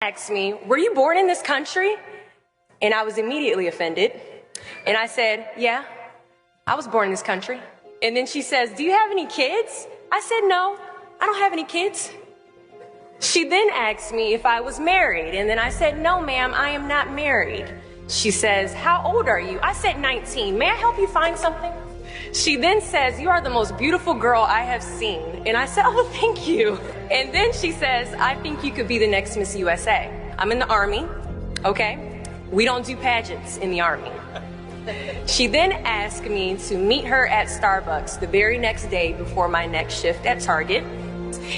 asked me, were you born in this country? And I was immediately offended. And I said, yeah, I was born in this country. And then she says, do you have any kids? I said, no, I don't have any kids. She then asked me if I was married. And then I said, no, ma'am, I am not married. She says, how old are you? I said 19. May I help you find something? She then says, you are the most beautiful girl I have seen. And I said, oh, thank you. And then she says, I think you could be the next Miss USA. I'm in the Army, okay? We don't do pageants in the Army. She then asked me to meet her at Starbucks the very next day before my next shift at Target.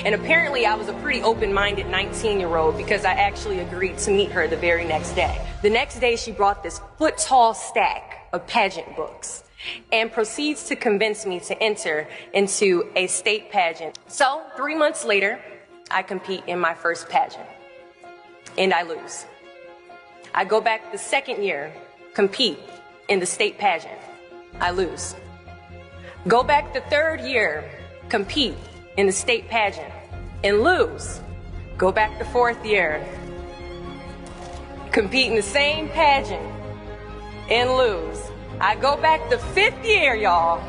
And apparently I was a pretty open-minded 19-year-old because I actually agreed to meet her the very next day. The next day she brought this foot-tall stack of pageant books and proceeds to convince me to enter into a state pageant. So 3 months later, I compete in my first pageant and I lose. I go back the second year, compete in the state pageant. I lose. Go back the third year, compete in the state pageant and lose. Go back the fourth year, compete in the same pageant and lose. I go back the fifth year, y'all,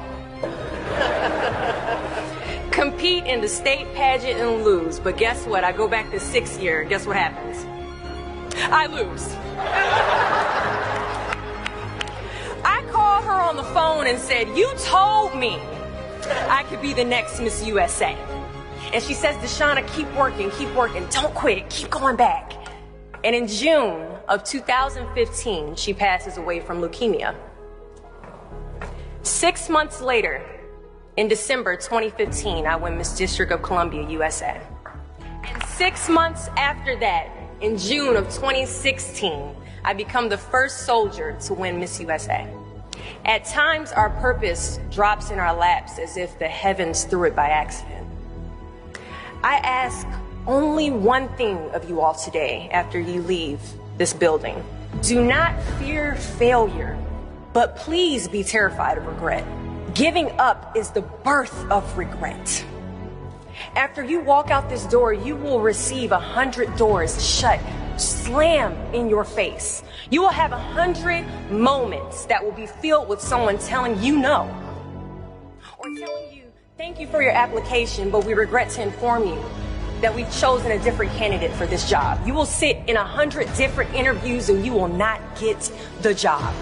compete in the state pageant and lose. But guess what? I go back the sixth year. Guess what happens? I lose. I called her on the phone and said, you told me I could be the next Miss USA. And she says, Deshauna, keep working, don't quit, keep going back. And in June of 2015, she passes away from leukemia. 6 months later, in December 2015, I win Miss District of Columbia, USA. And 6 months after that, in June of 2016, I become the first soldier to win Miss USA. At times, our purpose drops in our laps as if the heavens threw it by accident. I ask only one thing of you all today after you leave this building. Do not fear failure, but please be terrified of regret. Giving up is the birth of regret. After you walk out this door, you will receive 100 doors shut, slam in your face. You will have 100 moments that will be filled with someone telling you no, or telling you, thank you for your application, but we regret to inform you that we've chosen a different candidate for this job. You will sit in 100 different interviews and you will not get the job.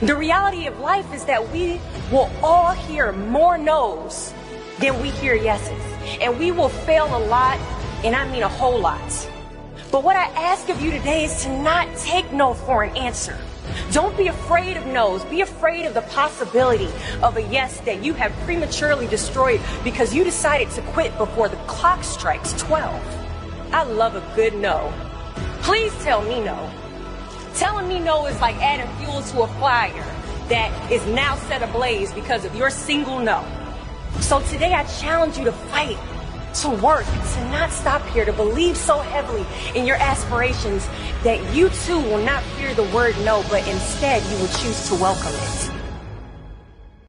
The reality of life is that we will all hear more no's than we hear yeses. And we will fail a lot, and I mean a whole lot. But what I ask of you today is to not take no for an answer. Don't be afraid of no's. Be afraid of the possibility of a yes that you have prematurely destroyed because you decided to quit before the clock strikes 12. I love a good no. Please tell me no. Telling me no is like adding fuel to a fire that is now set ablaze because of your single no. So today I challenge you to fight, to work, to not stop here, to believe so heavily in your aspirations that you too will not fear the word no, but instead you will choose to welcome it.